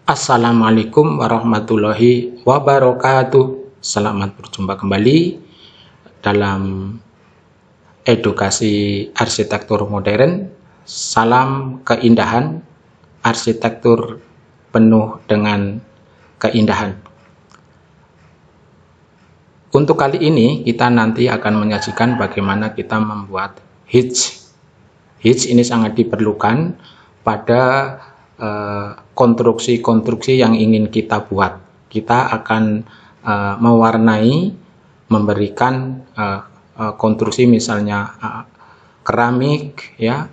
Assalamualaikum warahmatullahi wabarakatuh. Selamat berjumpa kembali dalam edukasi arsitektur modern. Salam keindahan, arsitektur penuh dengan keindahan. Untuk kali ini kita nanti akan menyajikan bagaimana kita membuat hitch. Hitch ini sangat diperlukan pada konstruksi-konstruksi yang ingin kita buat. Kita akan mewarnai, memberikan konstruksi misalnya keramik, ya,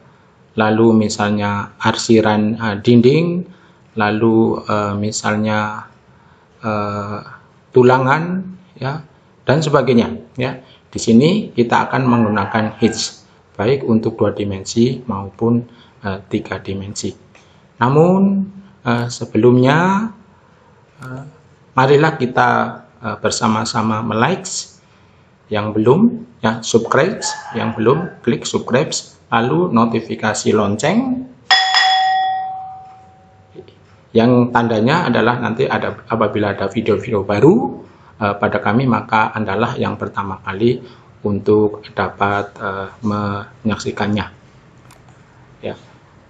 lalu misalnya arsiran dinding, lalu misalnya tulangan, ya, dan sebagainya. Ya, di sini kita akan menggunakan hitch, baik untuk 2 dimensi maupun 3 dimensi. Namun sebelumnya marilah kita bersama-sama like, yang belum ya subscribe, yang belum klik subscribe, lalu notifikasi lonceng yang tandanya adalah nanti apabila ada video-video baru pada kami, maka Andalah yang pertama kali untuk dapat menyaksikannya. Ya.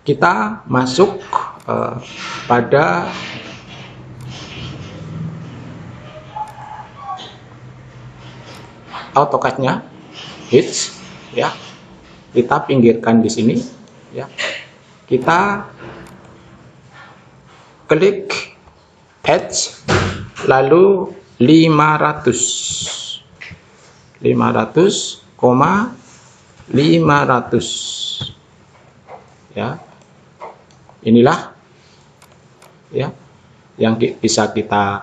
Kita masuk pada AutoCAD-nya, hitch, ya. Kita pinggirkan di sini, ya. Kita klik edge, lalu 500, ya. Inilah ya yang bisa kita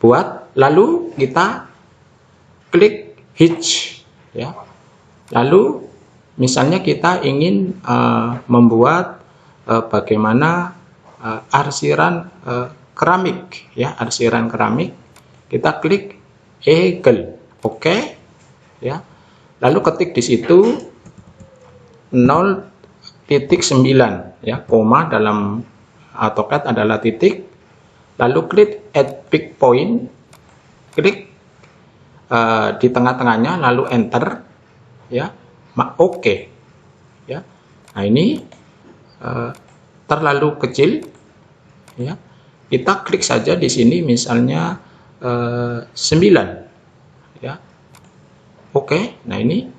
buat. Lalu kita klik hitch, ya. Lalu misalnya kita ingin membuat bagaimana arsiran keramik, ya, arsiran keramik. Kita klik eagle, oke, ya. Lalu ketik di situ 0.9, ya, koma dalam AutoCAD adalah titik, lalu klik add pick point, klik di tengah-tengahnya, lalu enter, ya, oke, ya. Nah, ini terlalu kecil, ya, kita klik saja di sini misalnya 9, ya, oke. Nah, ini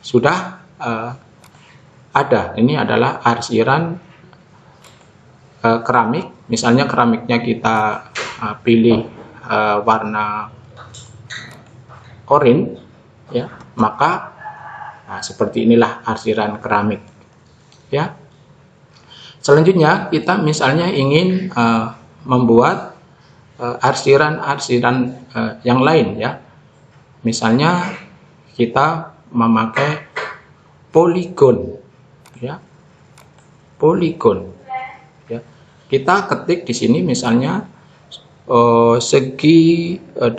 sudah ada. Ini adalah arsiran keramik. Misalnya keramiknya kita pilih warna oranye, ya, maka seperti inilah arsiran keramik, ya. Selanjutnya kita misalnya ingin membuat arsiran-arsiran yang lain, ya. Misalnya kita memakai poligon, ya, poligon, ya. Kita ketik di sini misalnya segi 8,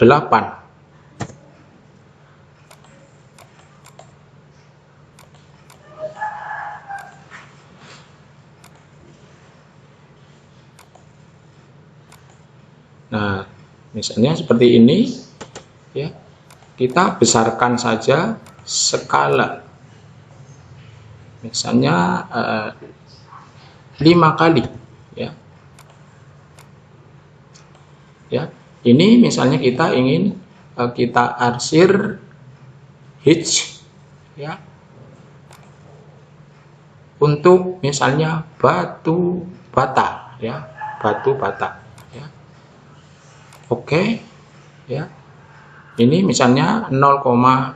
nah misalnya seperti ini, ya. Kita besarkan saja skala, misalnya 5 kali, ya. Ya, ini misalnya kita ingin kita arsir hitch, ya, untuk misalnya batu bata, ya, batu bata, ya. Oke, ya. Ini misalnya 0,01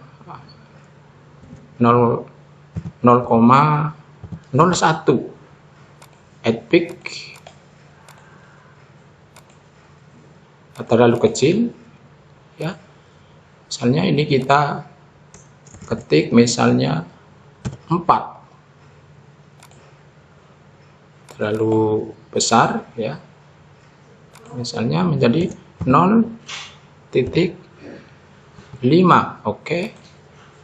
add pick, terlalu kecil, ya. Misalnya ini kita ketik misalnya 4, terlalu besar, ya. Misalnya menjadi 0.5, oke.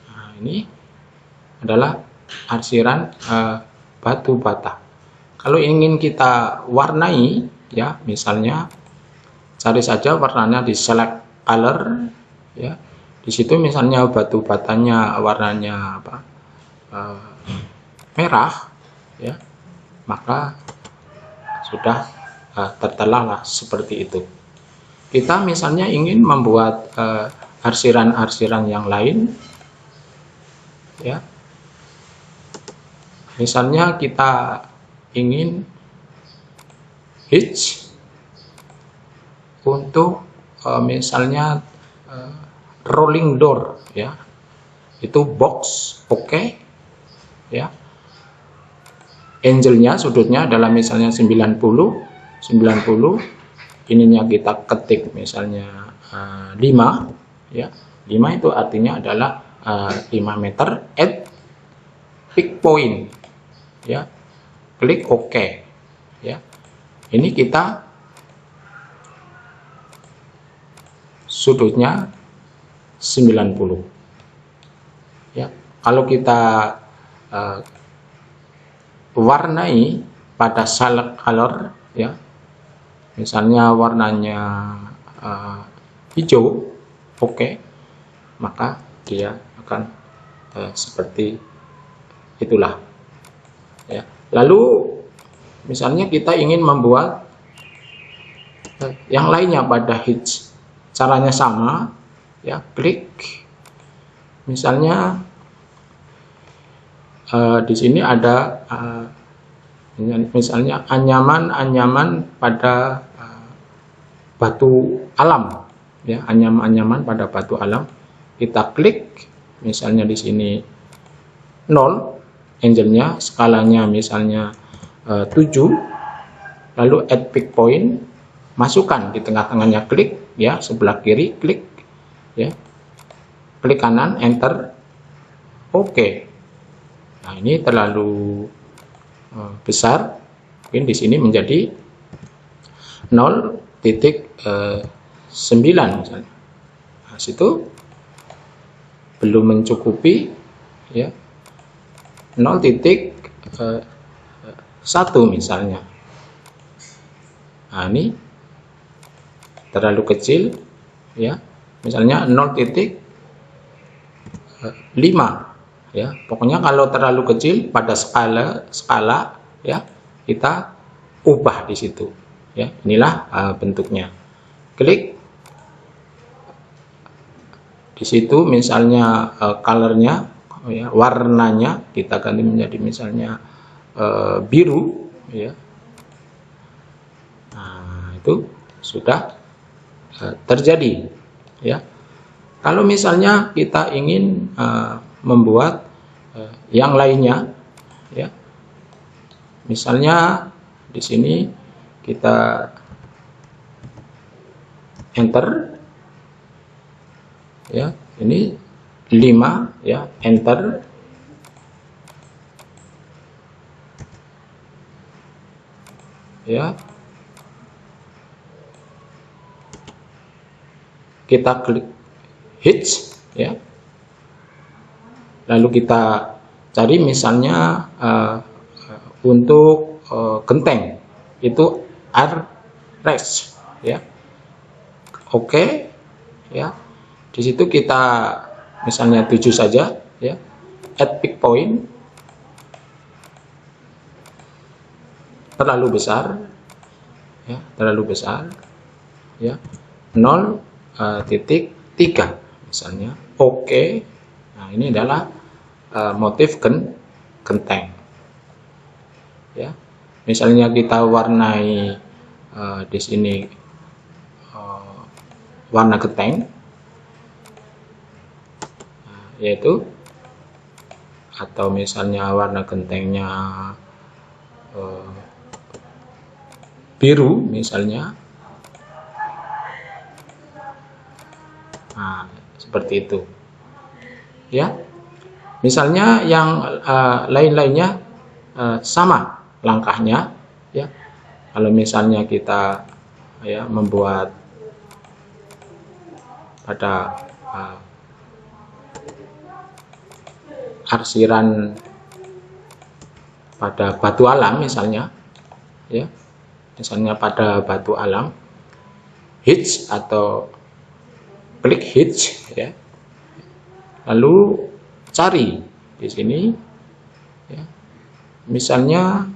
Nah, ini adalah arsiran batu bata. Kalau ingin kita warnai, ya, misalnya cari saja warnanya di select color, ya. Di situ misalnya batu batanya warnanya apa? Merah, ya. Maka sudah tertelalah seperti itu. Kita misalnya ingin membuat arsiran-arsiran yang lain, ya. Misalnya kita ingin hitch untuk misalnya rolling door, ya, itu box, oke, ya. Angle-nya, sudutnya adalah misalnya 90, ininya kita ketik misalnya 5, ya. 5 itu artinya adalah 5 meter at pick point, ya. Klik OK, ya. Ini kita sudutnya 90, ya. Kalau kita warnai pada select color, ya, misalnya warnanya hijau, oke, maka dia akan seperti itulah, ya. Lalu misalnya kita ingin membuat yang lainnya pada hitch, caranya sama, ya. Klik, misalnya di sini ada misalnya anyaman pada batu alam, ya, anyaman pada batu alam. Kita klik, misalnya di sini 0, angle-nya, skalanya misalnya 7, lalu add pick point, masukkan di tengah-tengahnya, klik, ya, sebelah kiri, klik, ya, klik kanan, enter, oke. Nah, ini terlalu besar, mungkin di sini menjadi 0,9 misalnya. Nah, situ belum mencukupi, ya, 0,1 misalnya. Nah, ini terlalu kecil, ya, misalnya 0,5, ya. Pokoknya kalau terlalu kecil pada skala, ya, kita ubah di situ, ya. Inilah bentuknya. Klik di situ, misalnya colornya, ya, warnanya kita ganti menjadi misalnya biru, ya. Nah, itu sudah terjadi, ya. Kalau misalnya kita ingin membuat yang lainnya, ya, misalnya di sini kita enter, ya, ini 5, ya, enter, ya, kita klik hitch, ya, lalu kita cari misalnya untuk genteng itu armrest, ya, oke, ya. Di situ kita misalnya 7 saja, ya, add pick point, terlalu besar, ya, terlalu besar, ya, 0,3 misalnya, oke. Nah, ini adalah motif genteng, ya. Misalnya kita warnai di sini warna genteng, yaitu, atau misalnya warna gentengnya biru misalnya. Nah, seperti itu, ya. Misalnya yang lain-lainnya sama langkahnya, ya. Kalau misalnya kita, ya, membuat pada arsiran pada batu alam misalnya, ya, misalnya pada batu alam, hitch atau klik hitch, ya. Lalu cari di sini, ya. Misalnya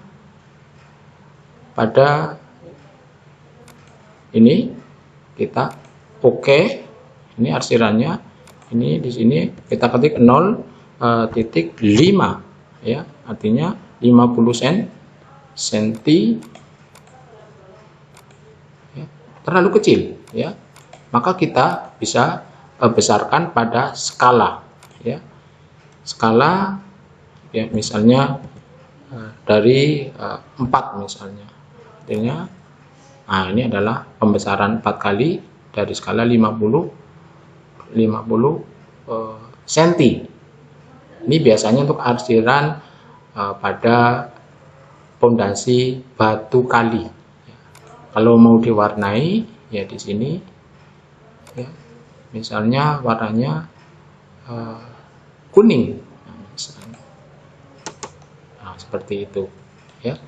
pada ini kita oke, ini arsirannya, ini di sini kita ketik 0,5, ya, artinya 50 senti, ya, terlalu kecil, ya, maka kita bisa besarkan pada skala, ya, skala, ya, misalnya dari 4 misalnya, artinya, nah ini adalah pembesaran 4 kali dari skala 50 senti. Ini biasanya untuk arsiran pada pondasi batu kali. Kalau mau diwarnai, ya di sini, ya, misalnya warnanya kuning, nah, misalnya. Nah, seperti itu, ya.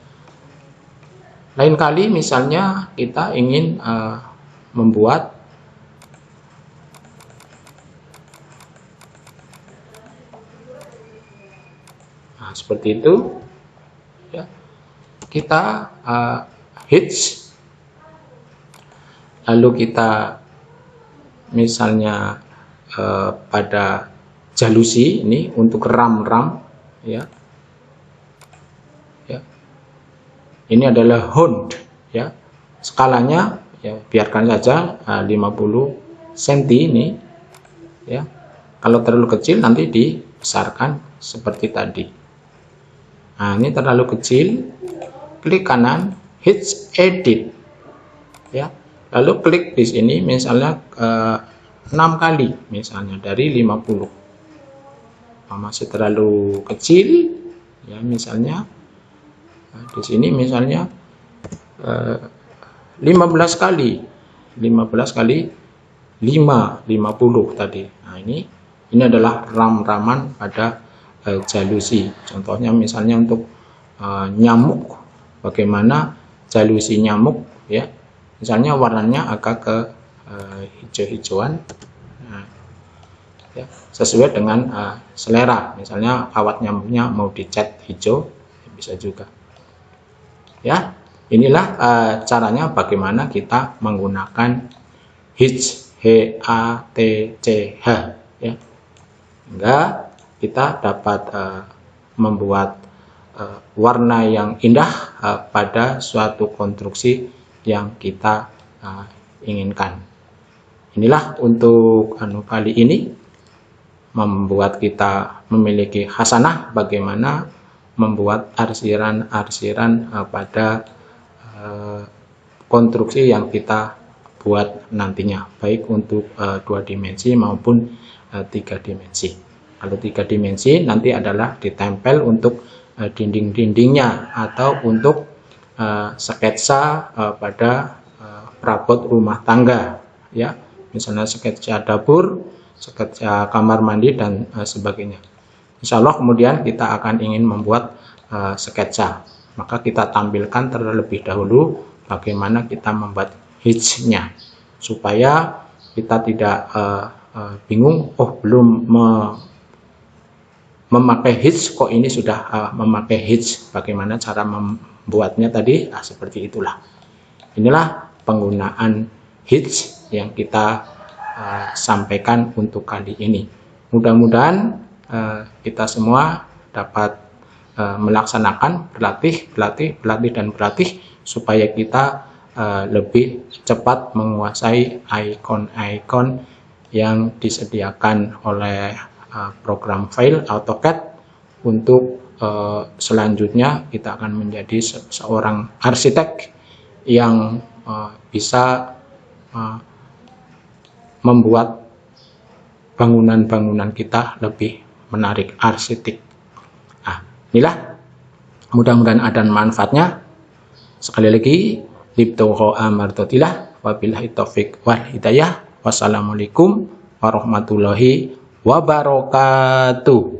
Lain kali misalnya kita ingin membuat seperti itu, ya, kita hitch, lalu kita misalnya pada jalusi ini untuk ram-ram, ya, ya, ini adalah hound, ya, skalanya, ya, biarkan saja 50 cm ini, ya. Kalau terlalu kecil nanti dibesarkan seperti tadi. Nah, ini terlalu kecil, klik kanan, hitch edit, ya. Lalu klik di sini misalnya 6 kali, misalnya dari 50. Nah, masih terlalu kecil, ya, misalnya di sini misalnya 15 kali 50 tadi. Nah, ini adalah ram-raman pada jalusi. Contohnya misalnya untuk nyamuk, bagaimana jalusi nyamuk, ya, misalnya warnanya agak ke hijau-hijauan, nah, ya, sesuai dengan selera. Misalnya kawat nyamuknya mau dicat hijau, ya, bisa juga, ya. Inilah caranya bagaimana kita menggunakan hitch, H-A-T-C-H, ya, hingga kita dapat membuat warna yang indah pada suatu konstruksi yang kita inginkan. Inilah untuk kali ini, membuat kita memiliki hasanah bagaimana membuat arsiran-arsiran pada konstruksi yang kita buat nantinya, baik untuk 2 dimensi maupun 3 dimensi. Kalau 3 dimensi nanti adalah ditempel untuk dinding-dindingnya atau untuk sketsa pada perabot rumah tangga, ya, misalnya sketsa dapur, sketsa kamar mandi dan sebagainya. Insya Allah kemudian kita akan ingin membuat sketsa, maka kita tampilkan terlebih dahulu bagaimana kita membuat hitch-nya, supaya kita tidak bingung, oh belum memakai hitch, kok ini sudah memakai hitch, bagaimana cara membuatnya tadi. Seperti itulah. Inilah penggunaan hitch yang kita sampaikan untuk kali ini. Mudah-mudahan kita semua dapat melaksanakan, berlatih dan berlatih, supaya kita lebih cepat menguasai ikon-ikon yang disediakan oleh program file AutoCAD. Untuk selanjutnya kita akan menjadi seorang arsitek yang bisa membuat bangunan-bangunan kita lebih menarik, arsitek. Nah, inilah, mudah-mudahan ada manfaatnya. Sekali lagi, libtauqa mardotillah, wabillahi taufik wal hidayah. Wassalamualaikum warahmatullahi wabarakatuh.